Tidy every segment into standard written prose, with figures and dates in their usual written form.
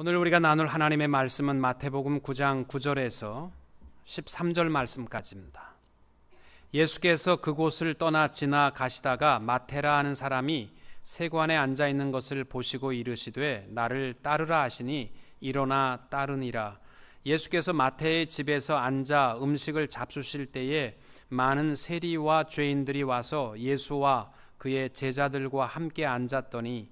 오늘 우리가 나눌 하나님의 말씀은 마태복음 9장 9절에서 13절 말씀까지입니다. 예수께서 그곳을 떠나 지나가시다가 마테라 하는 사람이 세관에 앉아 있는 것을 보시고 이르시되 나를 따르라 하시니 일어나 따르니라. 예수께서 마태의 집에서 앉아 음식을 잡수실 때에 많은 세리와 죄인들이 와서 예수와 그의 제자들과 함께 앉았더니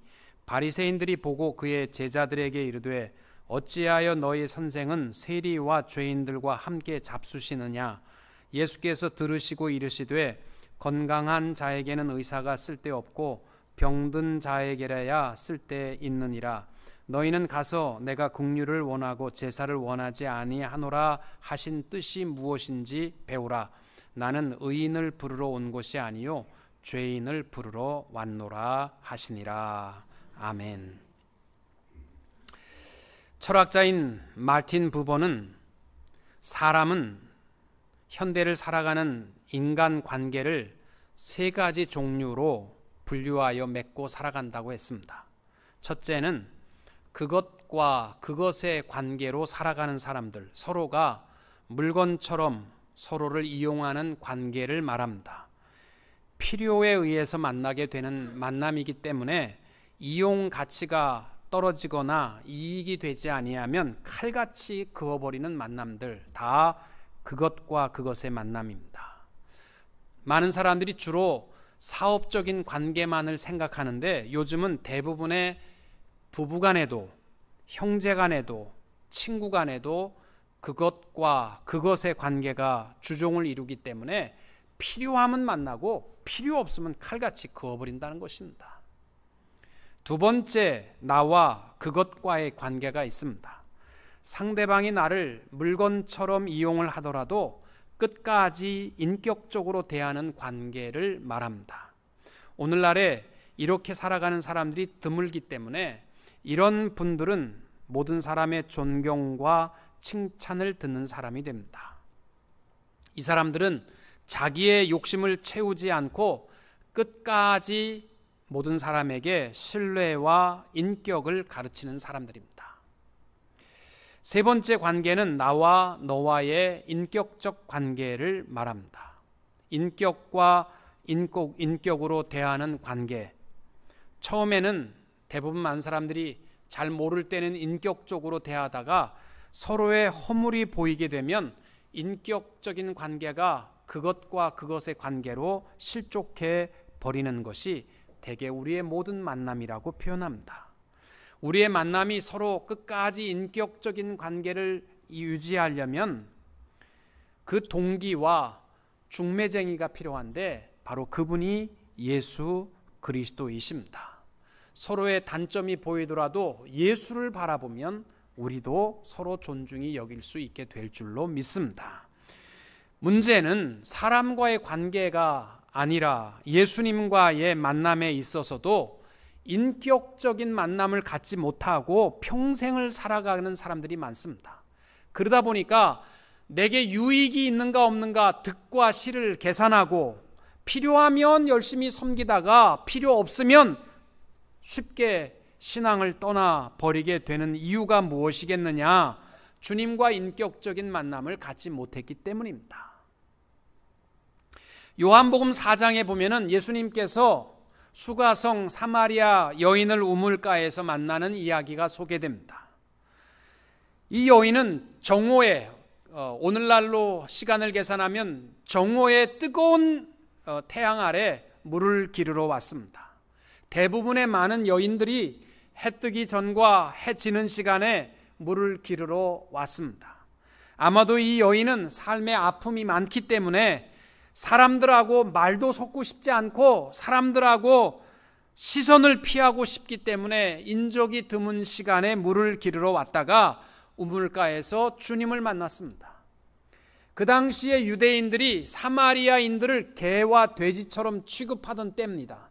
바리새인들이 보고 그의 제자들에게 이르되 어찌하여 너희 선생은 세리와 죄인들과 함께 잡수시느냐. 예수께서 들으시고 이르시되 건강한 자에게는 의사가 쓸데없고 병든 자에게라야 쓸데있느니라. 너희는 가서 내가 긍휼을 원하고 제사를 원하지 아니하노라 하신 뜻이 무엇인지 배우라. 나는 의인을 부르러 온 것이 아니요 죄인을 부르러 왔노라 하시니라. 아멘. 철학자인 마르틴 부버는 사람은 현대를 살아가는 인간 관계를 세 가지 종류로 분류하여 맺고 살아간다고 했습니다. 첫째는 그것과 그것의 관계로 살아가는 사람들, 서로가 물건처럼 서로를 이용하는 관계를 말합니다. 필요에 의해서 만나게 되는 만남이기 때문에 이용 가치가 떨어지거나 이익이 되지 아니하면 칼같이 그어버리는 만남들, 다 그것과 그것의 만남입니다. 많은 사람들이 주로 사업적인 관계만을 생각하는데 요즘은 대부분의 부부간에도 형제간에도 친구간에도 그것과 그것의 관계가 주종을 이루기 때문에 필요하면 만나고 필요 없으면 칼같이 그어버린다는 것입니다. 두 번째, 나와 그것과의 관계가 있습니다. 상대방이 나를 물건처럼 이용을 하더라도 끝까지 인격적으로 대하는 관계를 말합니다. 오늘날에 이렇게 살아가는 사람들이 드물기 때문에 이런 분들은 모든 사람의 존경과 칭찬을 듣는 사람이 됩니다. 이 사람들은 자기의 욕심을 채우지 않고 끝까지 모든 사람에게 신뢰와 인격을 가르치는 사람들입니다. 세 번째 관계는 나와 너와의 인격적 관계를 말합니다. 인격과 인격으로 대하는 관계. 처음에는 대부분 많은 사람들이 잘 모를 때는 인격적으로 대하다가 서로의 허물이 보이게 되면 인격적인 관계가 그것과 그것의 관계로 실족해 버리는 것이 대개 우리의 모든 만남이라고 표현합니다. 우리의 만남이 서로 끝까지 인격적인 관계를 유지하려면 그 동기와 중매쟁이가 필요한데 바로 그분이 예수 그리스도이십니다. 서로의 단점이 보이더라도 예수를 바라보면 우리도 서로 존중이 여길 수 있게 될 줄로 믿습니다. 문제는 사람과의 관계가 아니라 예수님과의 만남에 있어서도 인격적인 만남을 갖지 못하고 평생을 살아가는 사람들이 많습니다. 그러다 보니까 내게 유익이 있는가 없는가 득과 실을 계산하고 필요하면 열심히 섬기다가 필요 없으면 쉽게 신앙을 떠나버리게 되는 이유가 무엇이겠느냐? 주님과 인격적인 만남을 갖지 못했기 때문입니다. 요한복음 4장에 보면은 예수님께서 수가성 사마리아 여인을 우물가에서 만나는 이야기가 소개됩니다. 이 여인은 정오에 오늘날로 시간을 계산하면 정오에 뜨거운 태양 아래 물을 기르러 왔습니다. 대부분의 많은 여인들이 해 뜨기 전과 해 지는 시간에 물을 기르러 왔습니다. 아마도 이 여인은 삶의 아픔이 많기 때문에 사람들하고 말도 섞고 싶지 않고 사람들하고 시선을 피하고 싶기 때문에 인적이 드문 시간에 물을 기르러 왔다가 우물가에서 주님을 만났습니다. 그 당시에 유대인들이 사마리아인들을 개와 돼지처럼 취급하던 때입니다.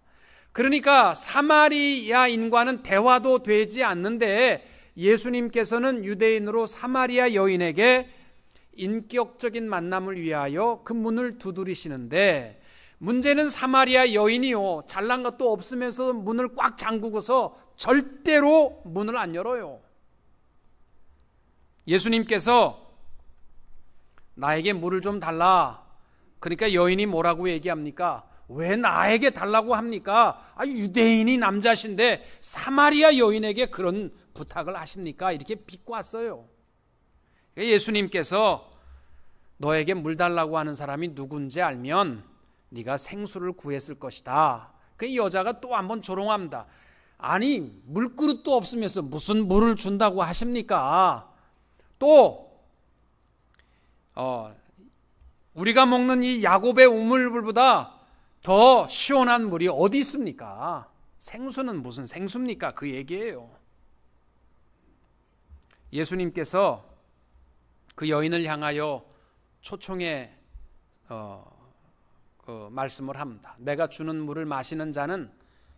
그러니까 사마리아인과는 대화도 되지 않는데 예수님께서는 유대인으로 사마리아 여인에게 인격적인 만남을 위하여 그 문을 두드리시는데 문제는 사마리아 여인이요 잘난 것도 없으면서 문을 꽉 잠그고서 절대로 문을 안 열어요. 예수님께서 나에게 물을 좀 달라. 그러니까 여인이 뭐라고 얘기합니까? 왜 나에게 달라고 합니까? 유대인이 남자신데 사마리아 여인에게 그런 부탁을 하십니까? 이렇게 비꼬았어요. 예수님께서 너에게 물 달라고 하는 사람이 누군지 알면 네가 생수를 구했을 것이다. 그 여자가 또 한번 조롱합니다. 아니, 물그릇도 없으면서 무슨 물을 준다고 하십니까? 또 우리가 먹는 이 야곱의 우물물보다 더 시원한 물이 어디 있습니까? 생수는 무슨 생수입니까? 그 얘기예요. 예수님께서 그 여인을 향하여 초청의 말씀을 합니다. 내가 주는 물을 마시는 자는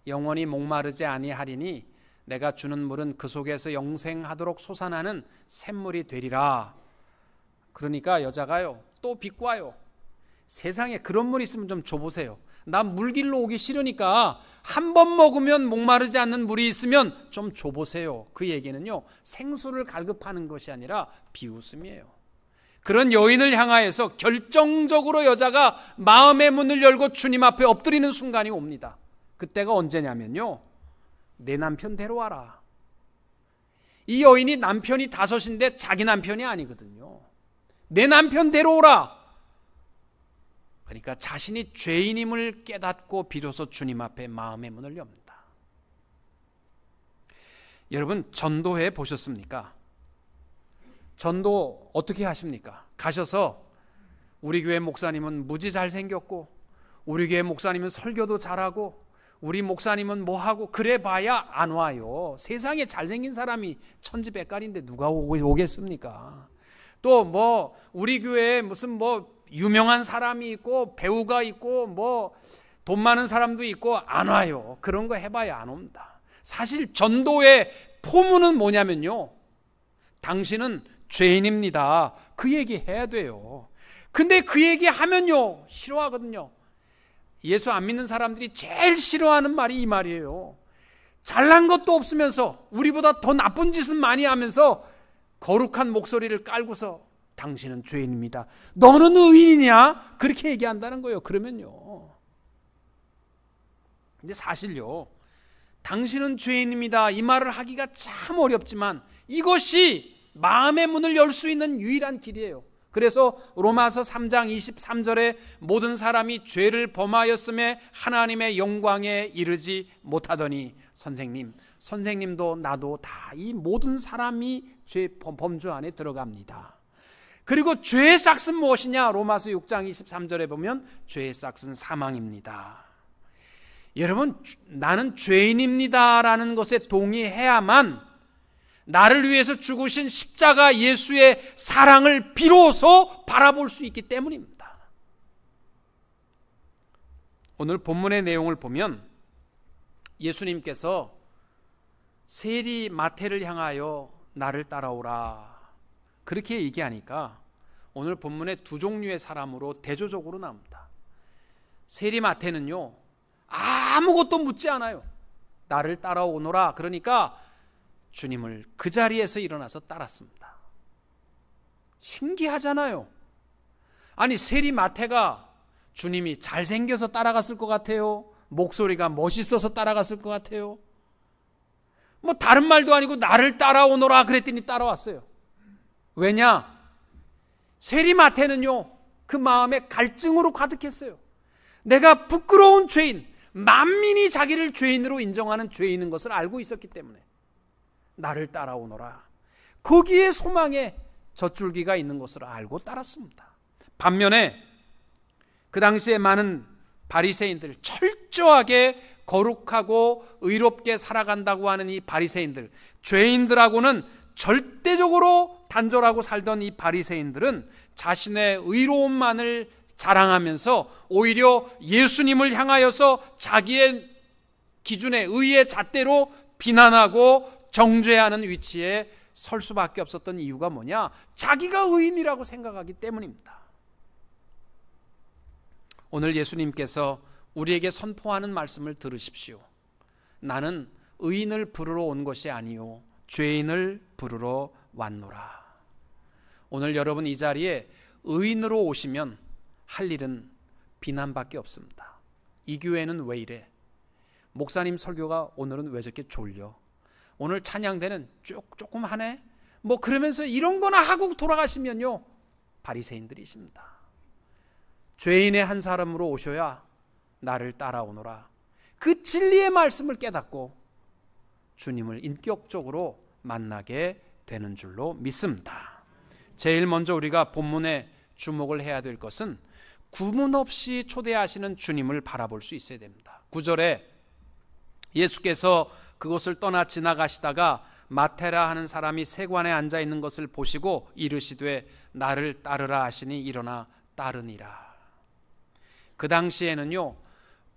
영원히 목마르지 아니하리니 내가 주는 물은 그 속에서 영생하도록 솟아나는 샘물이 되리라. 그러니까 여자가요 또 비꼬아요. 세상에 그런 물 있으면 좀 줘보세요. 나 물길로 오기 싫으니까 한 번 먹으면 목마르지 않는 물이 있으면 좀 줘보세요. 그 얘기는요 생수를 갈급하는 것이 아니라 비웃음이에요. 그런 여인을 향하여서 결정적으로 여자가 마음의 문을 열고 주님 앞에 엎드리는 순간이 옵니다. 그때가 언제냐면요, 내 남편 데려와라. 이 여인이 남편이 5인데 자기 남편이 아니거든요. 내 남편 데려오라. 그러니까 자신이 죄인임을 깨닫고 비로소 주님 앞에 마음의 문을 엽니다. 여러분 전도회 보셨습니까? 전도 어떻게 하십니까? 가셔서 우리 교회 목사님은 무지 잘생겼고 우리 교회 목사님은 설교도 잘하고 우리 목사님은 뭐하고 그래 봐야 안 와요. 세상에 잘생긴 사람이 천지백갈인데 누가 오겠습니까? 또 뭐 우리 교회에 무슨 뭐 유명한 사람이 있고 배우가 있고 뭐 돈 많은 사람도 있고 안 와요. 그런 거 해봐야 안 옵니다. 사실 전도의 포문은 뭐냐면요, 당신은 죄인입니다. 그 얘기 해야 돼요. 근데 그 얘기 하면요 싫어하거든요. 예수 안 믿는 사람들이 제일 싫어하는 말이 이 말이에요. 잘난 것도 없으면서 우리보다 더 나쁜 짓은 많이 하면서 거룩한 목소리를 깔고서 당신은 죄인입니다. 너는 의인이냐? 그렇게 얘기한다는 거예요. 그러면요. 근데 사실요, 당신은 죄인입니다. 이 말을 하기가 참 어렵지만 이것이 마음의 문을 열 수 있는 유일한 길이에요. 그래서 로마서 3장 23절에 모든 사람이 죄를 범하였음에 하나님의 영광에 이르지 못하더니 선생님도 나도 다 이 모든 사람이 범주 안에 들어갑니다. 그리고 죄의 싹은 무엇이냐? 로마서 6장 23절에 보면 죄의 싹은 사망입니다. 여러분, 나는 죄인입니다 라는 것에 동의해야만 나를 위해서 죽으신 십자가 예수의 사랑을 비로소 바라볼 수 있기 때문입니다. 오늘 본문의 내용을 보면 예수님께서 세리 마태를 향하여 나를 따라오라 그렇게 얘기하니까 오늘 본문에 두 종류의 사람으로 대조적으로 나옵니다. 세리 마태는요 아무것도 묻지 않아요. 나를 따라오너라 그러니까 주님을 그 자리에서 일어나서 따랐습니다. 신기하잖아요. 아니 세리 마태가 주님이 잘생겨서 따라갔을 것 같아요? 목소리가 멋있어서 따라갔을 것 같아요? 뭐 다른 말도 아니고 나를 따라오너라 그랬더니 따라왔어요. 왜냐? 세리 마태는요 그 마음에 갈증으로 가득했어요. 내가 부끄러운 죄인, 만민이 자기를 죄인으로 인정하는 죄인인 것을 알고 있었기 때문에 나를 따라오너라, 거기에 소망에 젖줄기가 있는 것을 알고 따랐습니다. 반면에 그 당시에 많은 바리새인들, 철저하게 거룩하고 의롭게 살아간다고 하는 이 바리새인들, 죄인들하고는 절대적으로 단절하고 살던 이 바리새인들은 자신의 의로움만을 자랑하면서 오히려 예수님을 향하여서 자기의 기준의 의의 잣대로 비난하고 정죄하는 위치에 설 수밖에 없었던 이유가 뭐냐? 자기가 의인이라고 생각하기 때문입니다. 오늘 예수님께서 우리에게 선포하는 말씀을 들으십시오. 나는 의인을 부르러 온 것이 아니요 죄인을 부르러 왔노라. 오늘 여러분 이 자리에 의인으로 오시면 할 일은 비난밖에 없습니다. 이 교회는 왜 이래? 목사님 설교가 오늘은 왜 저렇게 졸려? 오늘 찬양대는 조금 하네? 뭐 그러면서 이런 거나 하고 돌아가시면요, 바리새인들이십니다. 죄인의 한 사람으로 오셔야 나를 따라오노라. 그 진리의 말씀을 깨닫고 주님을 인격적으로 만나게 되는 줄로 믿습니다. 제일 먼저 우리가 본문에 주목을 해야 될 것은 구분 없이 초대하시는 주님을 바라볼 수 있어야 됩니다. 9절에 예수께서 그곳을 떠나 지나가시다가 마테라 하는 사람이 세관에 앉아 있는 것을 보시고 이르시되 나를 따르라 하시니 일어나 따르니라. 그 당시에는요,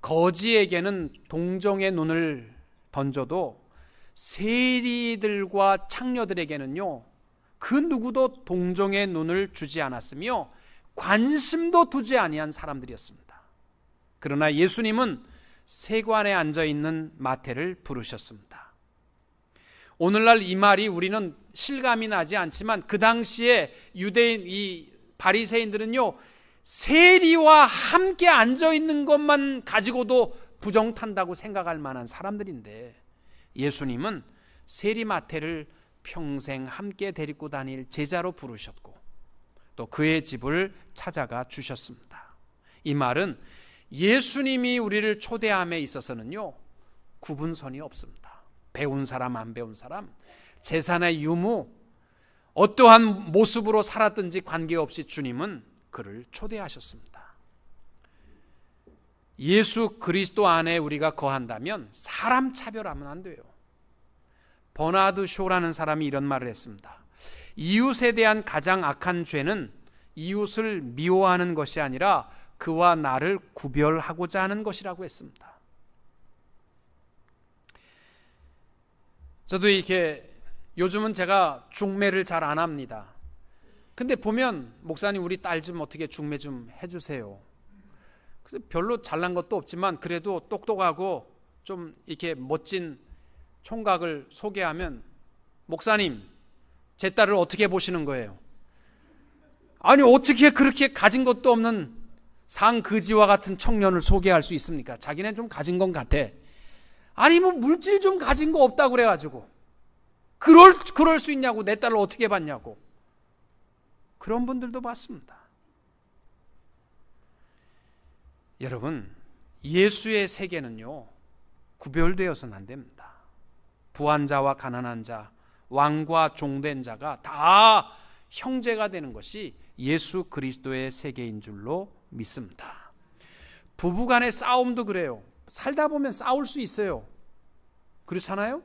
거지에게는 동정의 눈을 던져도 세리들과 창녀들에게는요, 그 누구도 동정의 눈을 주지 않았으며 관심도 두지 아니한 사람들이었습니다. 그러나 예수님은 세관에 앉아 있는 마태를 부르셨습니다. 오늘날 이 말이 우리는 실감이 나지 않지만 그 당시에 유대인 이 바리새인들은요, 세리와 함께 앉아 있는 것만 가지고도 부정탄다고 생각할 만한 사람들인데, 예수님은 세리 마태를 평생 함께 데리고 다닐 제자로 부르셨고 또 그의 집을 찾아가 주셨습니다. 이 말은 예수님이 우리를 초대함에 있어서는요, 구분선이 없습니다. 배운 사람 안 배운 사람, 재산의 유무, 어떠한 모습으로 살았든지 관계없이 주님은 그를 초대하셨습니다. 예수 그리스도 안에 우리가 거한다면 사람 차별하면 안 돼요. 버나드 쇼라는 사람이 이런 말을 했습니다. 이웃에 대한 가장 악한 죄는 이웃을 미워하는 것이 아니라 그와 나를 구별하고자 하는 것이라고 했습니다. 저도 이렇게 요즘은 제가 중매를 잘 안 합니다. 근데 보면 목사님 우리 딸 좀 어떻게 중매 좀 해주세요. 그래서 별로 잘난 것도 없지만 그래도 똑똑하고 좀 이렇게 멋진 총각을 소개하면 목사님 제 딸을 어떻게 보시는 거예요? 아니 어떻게 그렇게 가진 것도 없는 상그지와 같은 청년을 소개할 수 있습니까? 자기는 좀 가진 건 같아. 아니 뭐 물질 좀 가진 거 없다고 그래가지고 그럴 수 있냐고, 내 딸을 어떻게 봤냐고. 그런 분들도 봤습니다. 여러분, 예수의 세계는요, 구별되어서는 안 됩니다. 부한 자와 가난한 자, 왕과 종된 자가 다 형제가 되는 것이 예수 그리스도의 세계인 줄로 믿습니다. 부부간의 싸움도 그래요. 살다 보면 싸울 수 있어요. 그렇잖아요?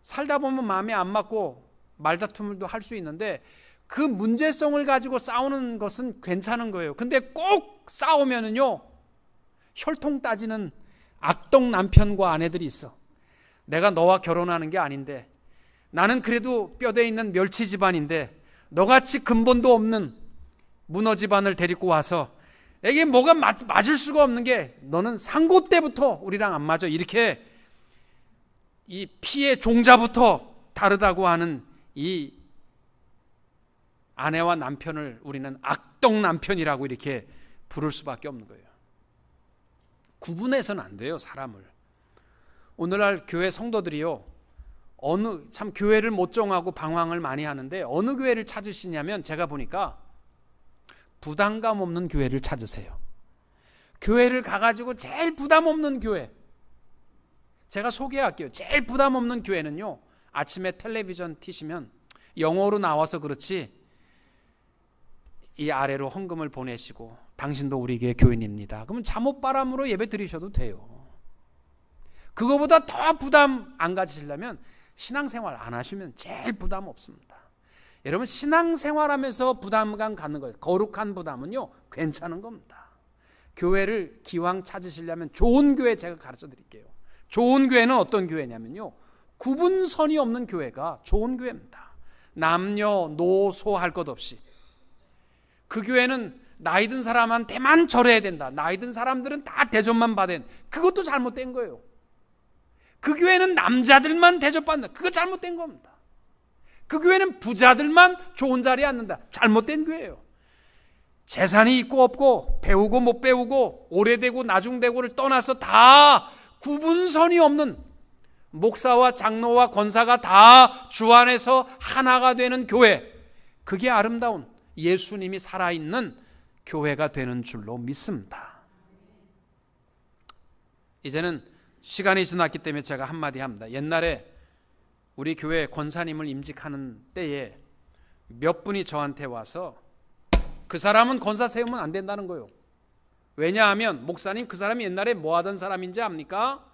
살다 보면 마음에 안 맞고 말다툼을 할 수 있는데 그 문제성을 가지고 싸우는 것은 괜찮은 거예요. 근데 꼭 싸우면은요, 혈통 따지는 악동 남편과 아내들이 있어. 내가 너와 결혼하는 게 아닌데, 나는 그래도 뼈대 있는 멸치 집안인데 너같이 근본도 없는 문어 집안을 데리고 와서 이게 뭐가 맞을 수가 없는 게 너는 상고 때부터 우리랑 안 맞아. 이렇게 이 피의 종자부터 다르다고 하는 이 아내와 남편을 우리는 악동 남편이라고 이렇게 부를 수밖에 없는 거예요. 구분해서는 안 돼요, 사람을. 오늘날 교회 성도들이요, 참 교회를 못 정하고 방황을 많이 하는데 어느 교회를 찾으시냐면 제가 보니까 부담감 없는 교회를 찾으세요. 교회를 가가지고 제일 부담 없는 교회, 제가 소개할게요. 제일 부담 없는 교회는요, 아침에 텔레비전 트시면 영어로 나와서 그렇지 이 아래로 헌금을 보내시고 당신도 우리 교회 교인입니다. 그러면 잠옷바람으로 예배 드리셔도 돼요. 그거보다 더 부담 안 가지시려면 신앙생활 안 하시면 제일 부담 없습니다. 여러분, 신앙생활하면서 부담감 갖는 거예요. 거룩한 부담은요, 괜찮은 겁니다. 교회를 기왕 찾으시려면 좋은 교회 제가 가르쳐 드릴게요. 좋은 교회는 어떤 교회냐면요, 구분선이 없는 교회가 좋은 교회입니다. 남녀 노소 할 것 없이. 그 교회는 나이 든 사람한테만 절해야 된다. 나이 든 사람들은 다 대접만 받아야 된다. 그것도 잘못된 거예요. 그 교회는 남자들만 대접받는다. 그거 잘못된 겁니다. 그 교회는 부자들만 좋은 자리에 앉는다. 잘못된 교회예요. 재산이 있고 없고, 배우고 못 배우고, 오래되고 나중되고를 떠나서 다 구분선이 없는, 목사와 장로와 권사가 다 주 안에서 하나가 되는 교회, 그게 아름다운 예수님이 살아있는 교회가 되는 줄로 믿습니다. 이제는 시간이 지났기 때문에 제가 한마디 합니다. 옛날에 우리 교회 권사님을 임직하는 때에 몇 분이 저한테 와서 그 사람은 권사 세우면 안 된다는 거예요. 왜냐하면 목사님, 그 사람이 옛날에 뭐 하던 사람인지 압니까?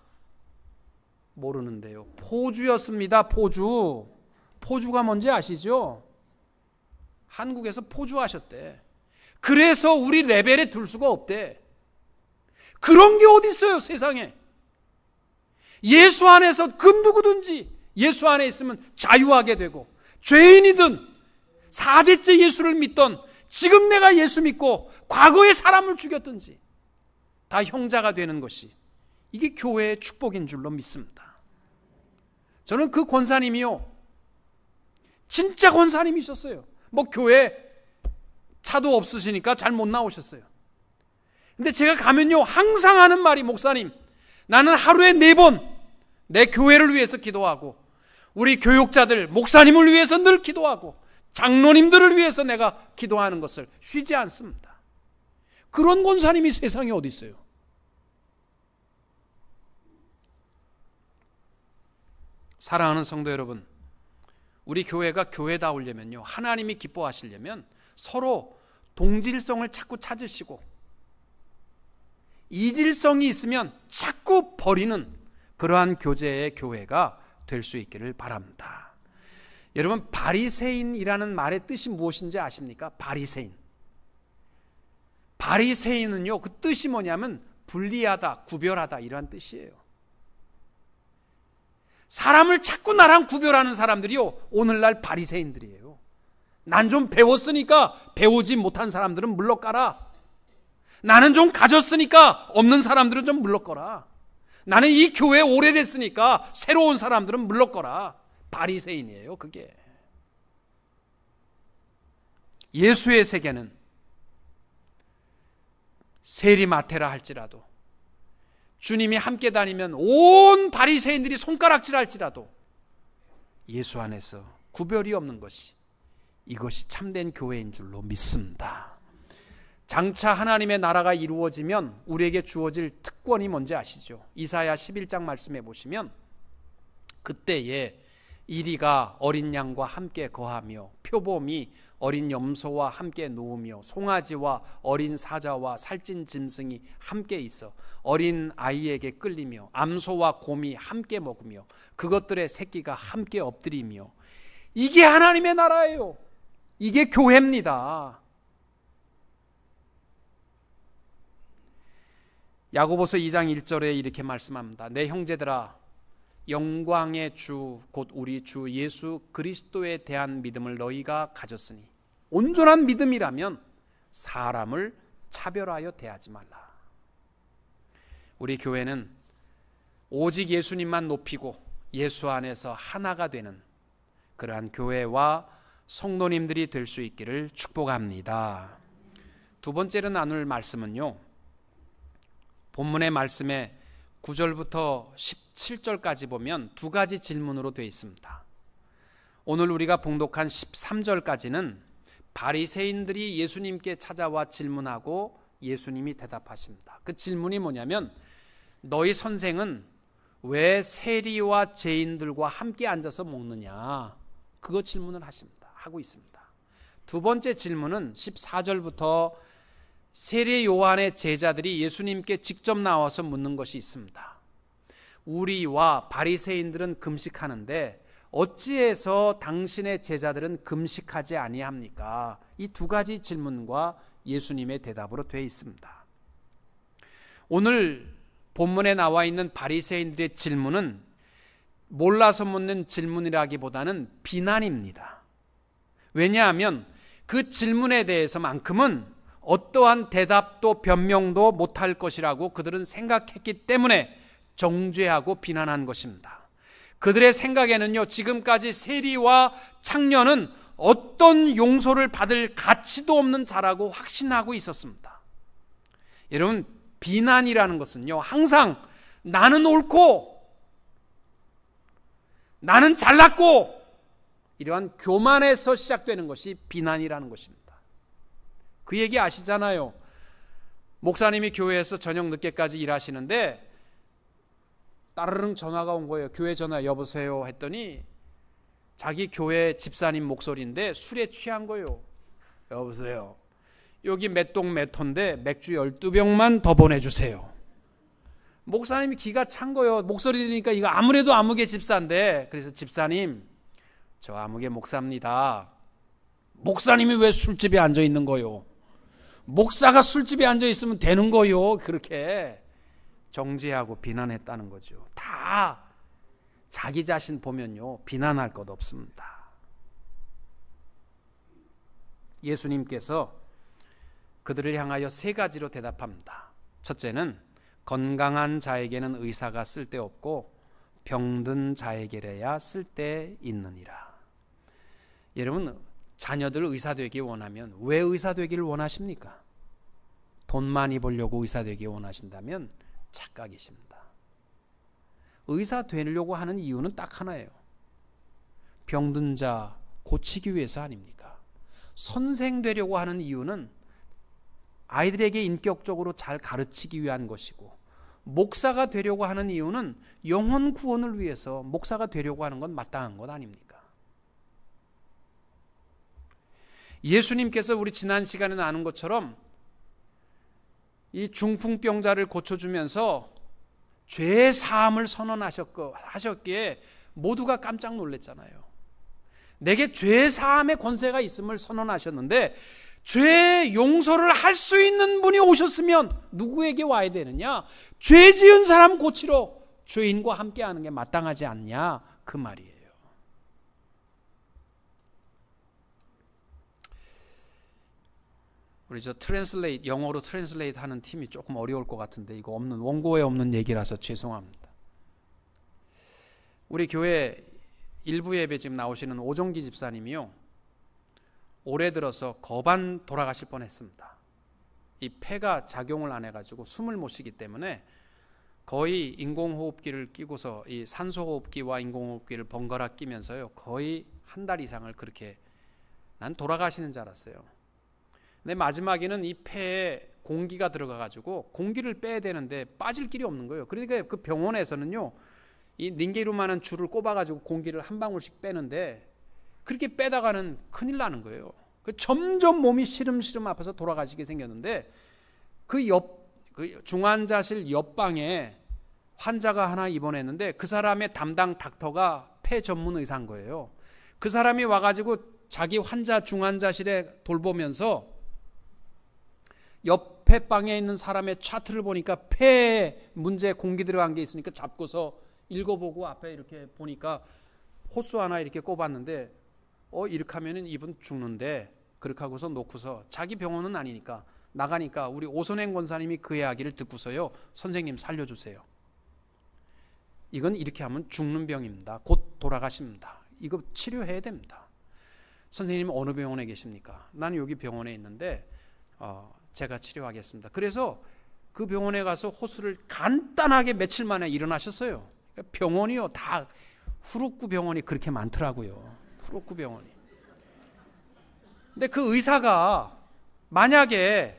모르는데요. 포주였습니다. 포주. 포주가 뭔지 아시죠? 한국에서 포주하셨대. 그래서 우리 레벨에 둘 수가 없대. 그런 게 어디 있어요, 세상에. 예수 안에서 그 누구든지 예수 안에 있으면 자유하게 되고, 죄인이든 4대째 예수를 믿던, 지금 내가 예수 믿고 과거에 사람을 죽였든지 다 형제가 되는 것이, 이게 교회의 축복인 줄로 믿습니다. 저는 그 권사님이요, 진짜 권사님이셨어요. 뭐 교회 차도 없으시니까 잘 못 나오셨어요. 근데 제가 가면요, 항상 하는 말이, 목사님, 나는 하루에 4번 내 교회를 위해서 기도하고, 우리 교육자들, 목사님을 위해서 늘 기도하고, 장로님들을 위해서 내가 기도하는 것을 쉬지 않습니다. 그런 권사님이 세상에 어디 있어요? 사랑하는 성도 여러분, 우리 교회가 교회다우려면요, 하나님이 기뻐하시려면 서로 동질성을 자꾸 찾으시고, 이질성이 있으면 자꾸 버리는 그러한 교제의 교회가 될 수 있기를 바랍니다. 여러분, 바리새인이라는 말의 뜻이 무엇인지 아십니까? 바리새인. 바리새인은요, 그 뜻이 뭐냐면 분리하다, 구별하다, 이런 뜻이에요. 사람을 자꾸 나랑 구별하는 사람들이요, 오늘날 바리새인들이에요. 난 좀 배웠으니까 배우지 못한 사람들은 물러가라. 나는 좀 가졌으니까 없는 사람들은 좀 물러거라. 나는 이 교회에 오래됐으니까 새로운 사람들은 물러거라. 바리새인이에요, 그게. 예수의 세계는 세리마태라 할지라도, 주님이 함께 다니면 온 바리새인들이 손가락질할지라도 예수 안에서 구별이 없는 것이, 이것이 참된 교회인 줄로 믿습니다. 장차 하나님의 나라가 이루어지면 우리에게 주어질 특권이 뭔지 아시죠? 이사야 11장 말씀해 보시면, 그때에 이리가 어린 양과 함께 거하며 표범이 어린 염소와 함께 누우며 송아지와 어린 사자와 살찐 짐승이 함께 있어 어린 아이에게 끌리며 암소와 곰이 함께 먹으며 그것들의 새끼가 함께 엎드리며. 이게 하나님의 나라예요. 이게 교회입니다. 야고보서 2장 1절에 이렇게 말씀합니다. 내 형제들아, 영광의 주 곧 우리 주 예수 그리스도에 대한 믿음을 너희가 가졌으니, 온전한 믿음이라면 사람을 차별하여 대하지 말라. 우리 교회는 오직 예수님만 높이고 예수 안에서 하나가 되는 그러한 교회와 성도님들이 될 수 있기를 축복합니다. 두 번째로 나눌 말씀은요, 본문의 말씀에 9절부터 17절까지 보면 두 가지 질문으로 되어 있습니다. 오늘 우리가 봉독한 13절까지는 바리새인들이 예수님께 찾아와 질문하고 예수님이 대답하십니다. 그 질문이 뭐냐면, 너희 선생은 왜 세리와 죄인들과 함께 앉아서 먹느냐, 그거 질문을 하고 있습니다. 두 번째 질문은 14절부터 세례 요한의 제자들이 예수님께 직접 나와서 묻는 것이 있습니다. 우리와 바리새인들은 금식하는데 어찌해서 당신의 제자들은 금식하지 아니합니까? 이 두 가지 질문과 예수님의 대답으로 되어 있습니다. 오늘 본문에 나와 있는 바리새인들의 질문은 몰라서 묻는 질문이라기보다는 비난입니다. 왜냐하면 그 질문에 대해서만큼은 어떠한 대답도 변명도 못할 것이라고 그들은 생각했기 때문에 정죄하고 비난한 것입니다. 그들의 생각에는요, 지금까지 세리와 창녀는 어떤 용서를 받을 가치도 없는 자라고 확신하고 있었습니다. 여러분, 비난이라는 것은요, 항상 나는 옳고 나는 잘났고 이러한 교만에서 시작되는 것이 비난이라는 것입니다. 그 얘기 아시잖아요. 목사님이 교회에서 저녁 늦게까지 일하시는데 따르릉 전화가 온 거예요. 교회 전화 여보세요 했더니 자기 교회 집사님 목소리인데 술에 취한 거예요. 여보세요. 여기 몇 동 몇 호인데 맥주 12병만 더 보내주세요. 목사님이 기가 찬 거예요. 목소리 들으니까 이거 아무래도 아무개 집사인데, 그래서 집사님, 저 아무개 목사입니다. 목사님이 왜 술집에 앉아 있는 거요? 목사가 술집에 앉아 있으면 되는 거요. 그렇게 정죄하고 비난했다는 거죠. 다 자기 자신 보면요, 비난할 것 없습니다. 예수님께서 그들을 향하여 세 가지로 대답합니다. 첫째는 건강한 자에게는 의사가 쓸데없고 병든 자에게래야 쓸데있느니라. 여러분, 자녀들 의사 되기 원하면 왜 의사 되기를 원하십니까? 돈 많이 벌려고 의사 되기 원하신다면 착각이십니다. 의사 되려고 하는 이유는 딱 하나예요. 병든 자 고치기 위해서 아닙니까? 선생 되려고 하는 이유는 아이들에게 인격적으로 잘 가르치기 위한 것이고, 목사가 되려고 하는 이유는 영혼 구원을 위해서 목사가 되려고 하는 건 마땅한 것 아닙니까? 예수님께서 우리 지난 시간에 나눈 것처럼 이 중풍병자를 고쳐주면서 죄 사함을 선언하셨기에 모두가 깜짝 놀랐잖아요. 내게 죄 사함의 권세가 있음을 선언하셨는데, 죄 용서를 할 수 있는 분이 오셨으면 누구에게 와야 되느냐? 죄 지은 사람 고치러 죄인과 함께 하는 게 마땅하지 않냐? 그 말이에요. 우리 영어로 트랜슬레이트 하는 팀이 조금 어려울 것 같은데, 이거 원고에 없는 얘기라서 죄송합니다. 우리 교회 일부 예배 지금 나오시는 오종기 집사님이요, 올해 들어서 거반 돌아가실 뻔했습니다. 이 폐가 작용을 안 해가지고 숨을 못 쉬기 때문에 거의 인공호흡기를 끼고서 이 산소호흡기와 인공호흡기를 번갈아 끼면서요, 거의 한 달 이상을 그렇게, 난 돌아가시는 줄 알았어요. 근데 마지막에는 이 폐에 공기가 들어가가지고 공기를 빼야 되는데 빠질 길이 없는 거예요. 그러니까 그 병원에서는요, 이 닌게루만한 줄을 꼽아가지고 공기를 한 방울씩 빼는데, 그렇게 빼다가는 큰일 나는 거예요. 점점 몸이 시름시름 아파서 돌아가시게 생겼는데, 그 중환자실 옆방에 환자가 하나 입원했는데, 그 사람의 담당 닥터가 폐 전문 의사인 거예요. 그 사람이 와가지고 자기 환자 중환자실에 돌보면서 옆에 방에 있는 사람의 차트를 보니까 폐에 문제 공기 들어간 게 있으니까 잡고서 읽어보고 앞에 이렇게 보니까 호수 하나 이렇게 꼽았는데, 이렇게 하면은 이분 죽는데, 그렇게 하고서 놓고서 자기 병원은 아니니까 나가니까 우리 오선행 권사님이 그 이야기를 듣고서요, 선생님 살려주세요. 이건 이렇게 하면 죽는 병입니다. 곧 돌아가십니다. 이거 치료해야 됩니다. 선생님 어느 병원에 계십니까? 나는 여기 병원에 있는데 제가 치료하겠습니다. 그래서 그 병원에 가서 호수를 간단하게 며칠 만에 일어나셨어요. 그러니까 병원이요, 다 후루쿠 병원이 그렇게 많더라고요. 후루쿠 병원이. 근데 그 의사가 만약에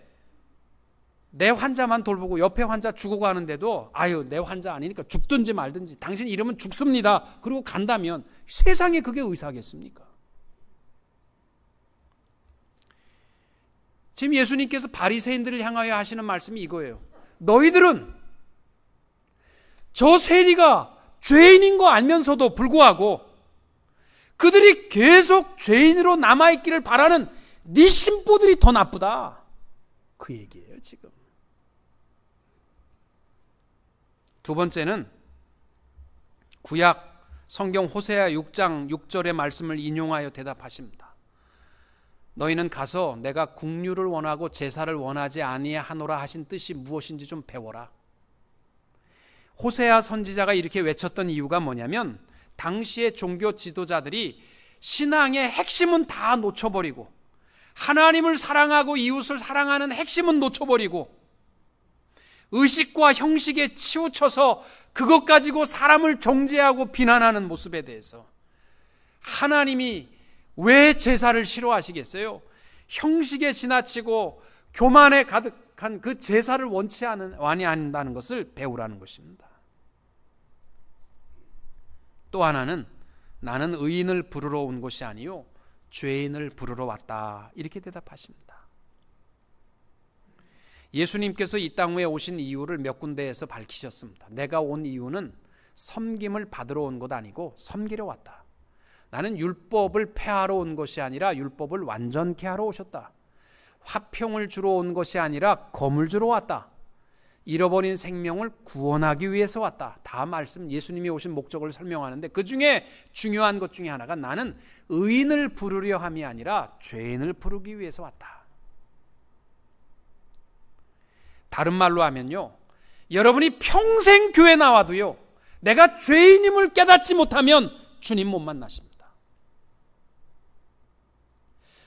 내 환자만 돌보고 옆에 환자 죽어가는데도 아유 내 환자 아니니까 죽든지 말든지 당신 이러면 죽습니다, 그리고 간다면 세상에 그게 의사겠습니까? 지금 예수님께서 바리새인들을 향하여 하시는 말씀이 이거예요. 너희들은 저 세리가 죄인인 거 알면서도 불구하고 그들이 계속 죄인으로 남아있기를 바라는 네 심보들이 더 나쁘다, 그 얘기예요. 지금 두 번째는 구약 성경 호세아 6장 6절의 말씀을 인용하여 대답하십니다. 너희는 가서 내가 국류를 원하고 제사를 원하지 아니하노라 하신 뜻이 무엇인지 좀 배워라. 호세아 선지자가 이렇게 외쳤던 이유가 뭐냐면, 당시의 종교 지도자들이 신앙의 핵심은 다 놓쳐버리고 하나님을 사랑하고 이웃을 사랑하는 핵심은 놓쳐버리고 의식과 형식에 치우쳐서 그것 가지고 사람을 정죄하고 비난하는 모습에 대해서 하나님이 왜 제사를 싫어하시겠어요? 형식에 지나치고 교만에 가득한 그 제사를 원치 않는다는 것을 배우라는 것입니다. 또 하나는 나는 의인을 부르러 온 것이 아니요 죄인을 부르러 왔다, 이렇게 대답하십니다. 예수님께서 이 땅 위에 오신 이유를 몇 군데에서 밝히셨습니다. 내가 온 이유는 섬김을 받으러 온 것 아니고 섬기러 왔다. 나는 율법을 폐하러 온 것이 아니라 율법을 완전케 하러 오셨다. 화평을 주러 온 것이 아니라 검을 주러 왔다. 잃어버린 생명을 구원하기 위해서 왔다. 다 말씀, 예수님이 오신 목적을 설명하는데 그 중에 중요한 것 중에 하나가 나는 의인을 부르려 함이 아니라 죄인을 부르기 위해서 왔다. 다른 말로 하면요, 여러분이 평생 교회 나와도요, 내가 죄인임을 깨닫지 못하면 주님 못 만나십니다.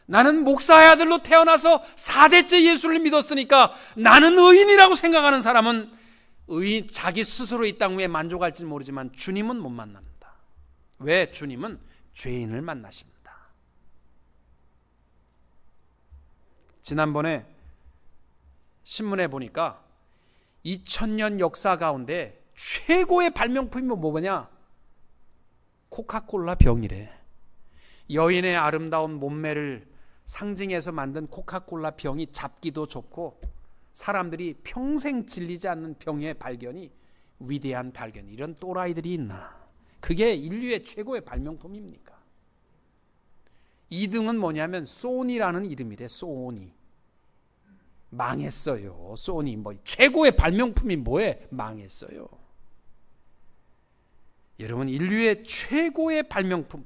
나는 목사의 아들로 태어나서 4대째 예수를 믿었으니까 나는 의인이라고 생각하는 사람은 자기 스스로 이 땅 위에 만족할지 모르지만 주님은 못 만납니다. 왜? 주님은 죄인을 만나십니다. 지난번에 신문에 보니까 2000년 역사 가운데 최고의 발명품이 뭐냐? 코카콜라 병이래. 여인의 아름다운 몸매를 상징해서 만든 코카콜라 병이 잡기도 좋고 사람들이 평생 질리지 않는 병의 발견이 위대한 발견. 이런 또라이들이 있나? 그게 인류의 최고의 발명품입니까? 2등은 뭐냐면 소니라는 이름이래. 소니. 망했어요. 소니. 최고의 발명품이 뭐에? 망했어요. 여러분, 인류의 최고의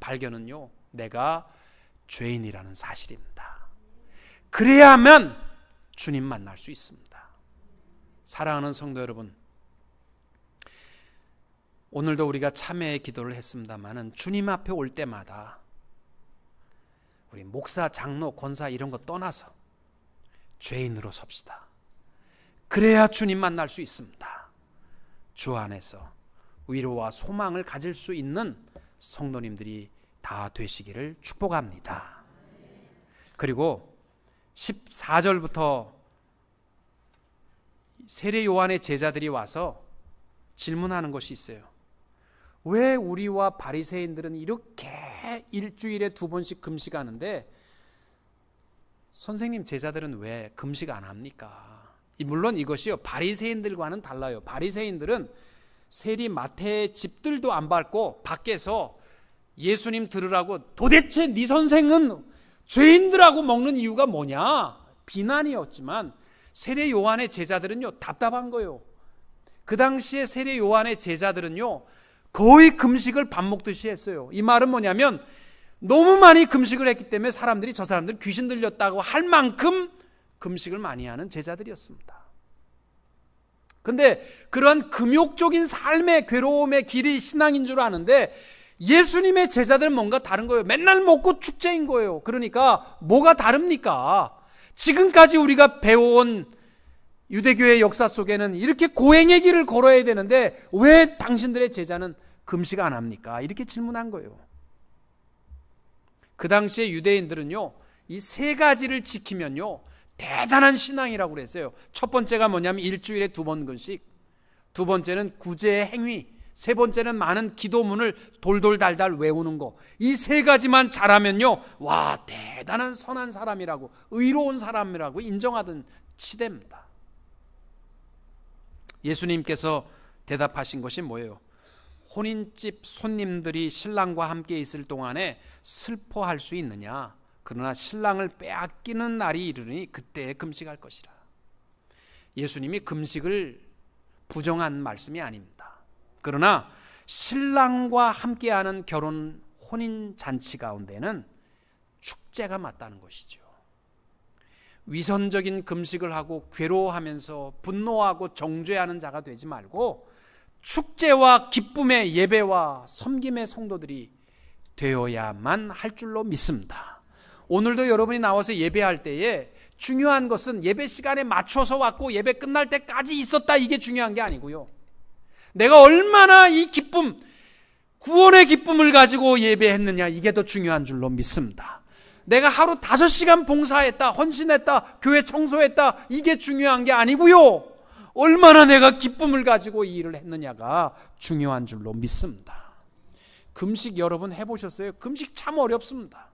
발견은요, 내가 죄인이라는 사실입니다. 그래야만 주님 만날 수 있습니다. 사랑하는 성도 여러분, 오늘도 우리가 참회의 기도를 했습니다마는 주님 앞에 올 때마다 우리 목사, 장로, 권사 이런 거 떠나서 죄인으로 섭시다. 그래야 주님 만날 수 있습니다. 주 안에서 위로와 소망을 가질 수 있는 성도님들이 다 되시기를 축복합니다. 그리고 14절부터 세례 요한의 제자들이 와서 질문하는 것이 있어요. 왜 우리와 바리새인들은 이렇게 일주일에 2번씩 금식하는데 선생님 제자들은 왜 금식 안 합니까? 물론 이것이요, 바리새인들과는 달라요. 바리새인들은 세리 마태의 집들도 안 밟고 밖에서 예수님 들으라고 도대체 네 선생은 죄인들하고 먹는 이유가 뭐냐? 비난이었지만 세례 요한의 제자들은요, 답답한 거예요. 그 당시에 세례 요한의 제자들은요, 거의 금식을 밥 먹듯이 했어요. 이 말은 뭐냐면 너무 많이 금식을 했기 때문에 사람들이 저 사람들 귀신 들렸다고 할 만큼 금식을 많이 하는 제자들이었습니다. 근데 그런 금욕적인 삶의 괴로움의 길이 신앙인 줄 아는데 예수님의 제자들은 뭔가 다른 거예요. 맨날 먹고 축제인 거예요. 그러니까 뭐가 다릅니까? 지금까지 우리가 배워온 유대교의 역사 속에는 이렇게 고행의 길을 걸어야 되는데 왜 당신들의 제자는 금식 안 합니까? 이렇게 질문한 거예요. 그 당시에 유대인들은요, 이 3가지를 지키면요 대단한 신앙이라고 그랬어요. 첫 번째가 뭐냐면 일주일에 2번 금식, 두 번째는 구제의 행위, 세 번째는 많은 기도문을 돌돌달달 외우는 거. 이 3가지만 잘하면요, 와, 대단한 선한 사람이라고, 의로운 사람이라고 인정하던 시대입니다. 예수님께서 대답하신 것이 뭐예요? 혼인집 손님들이 신랑과 함께 있을 동안에 슬퍼할 수 있느냐? 그러나 신랑을 빼앗기는 날이 이르니 그때 금식할 것이라. 예수님이 금식을 부정한 말씀이 아닙니다. 그러나 신랑과 함께하는 결혼 혼인 잔치 가운데는 축제가 맞다는 것이죠. 위선적인 금식을 하고 괴로워하면서 분노하고 정죄하는 자가 되지 말고 축제와 기쁨의 예배와 섬김의 성도들이 되어야만 할 줄로 믿습니다. 오늘도 여러분이 나와서 예배할 때에 중요한 것은 예배 시간에 맞춰서 왔고 예배 끝날 때까지 있었다, 이게 중요한 게 아니고요. 내가 얼마나 이 기쁨, 구원의 기쁨을 가지고 예배했느냐, 이게 더 중요한 줄로 믿습니다. 내가 하루 5시간 봉사했다, 헌신했다, 교회 청소했다, 이게 중요한 게 아니고요. 얼마나 내가 기쁨을 가지고 이 일을 했느냐가 중요한 줄로 믿습니다. 금식 여러분 해보셨어요? 금식 참 어렵습니다.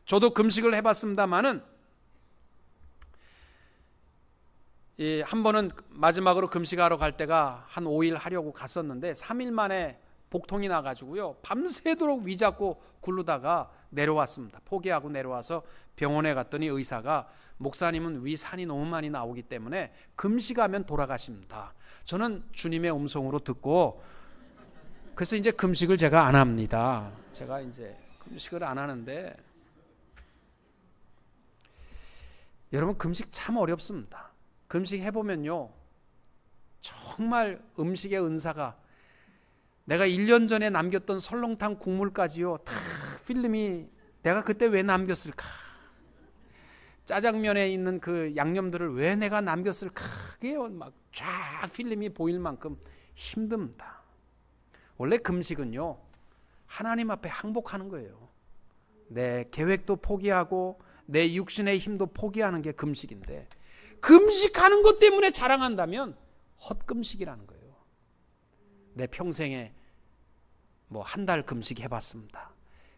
저도 금식을 해봤습니다만은 한 번은 마지막으로 금식하러 갈 때가 한 5일 하려고 갔었는데 3일 만에 복통이 나가지고요, 밤새도록 위잡고 굴르다가 내려왔습니다. 포기하고 내려와서 병원에 갔더니 의사가 목사님은 위 산이 너무 많이 나오기 때문에 금식하면 돌아가십니다. 저는 주님의 음성으로 듣고 그래서 이제 금식을 제가 안 합니다. 제가 이제 금식을 안 하는데, 여러분 금식 참 어렵습니다. 금식 해보면요, 정말 음식의 은사가, 내가 1년 전에 남겼던 설렁탕 국물까지요, 다 필름이 내가 그때 왜 남겼을까, 짜장면에 있는 그 양념들을 왜 내가 남겼을까, 그게 막 쫙 필름이 보일 만큼 힘듭니다. 원래 금식은요, 하나님 앞에 항복하는 거예요. 내 계획도 포기하고 내 육신의 힘도 포기하는 게 금식인데, 금식하는 것 때문에 자랑한다면 헛금식이라는 거예요. 내 평생에 뭐 한 달 금식 해봤습니다.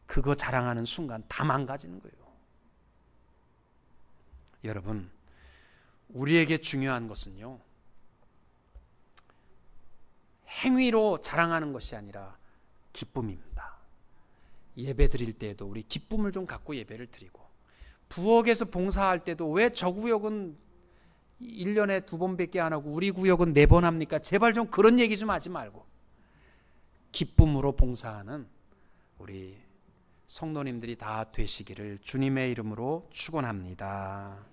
그거 자랑하는 순간 다 망가지는 거예요. 여러분, 우리에게 중요한 것은요, 행위로 자랑하는 것이 아니라 기쁨입니다. 예배 드릴 때에도 우리 기쁨을 좀 갖고 예배를 드리고, 부엌에서 봉사할 때도 왜 저 구역은 1년에 2번밖에 안 하고 우리 구역은 4번 합니까? 제발 좀 그런 얘기 좀 하지 말고 기쁨으로 봉사하는 우리 성도님들이 다 되시기를 주님의 이름으로 축원합니다.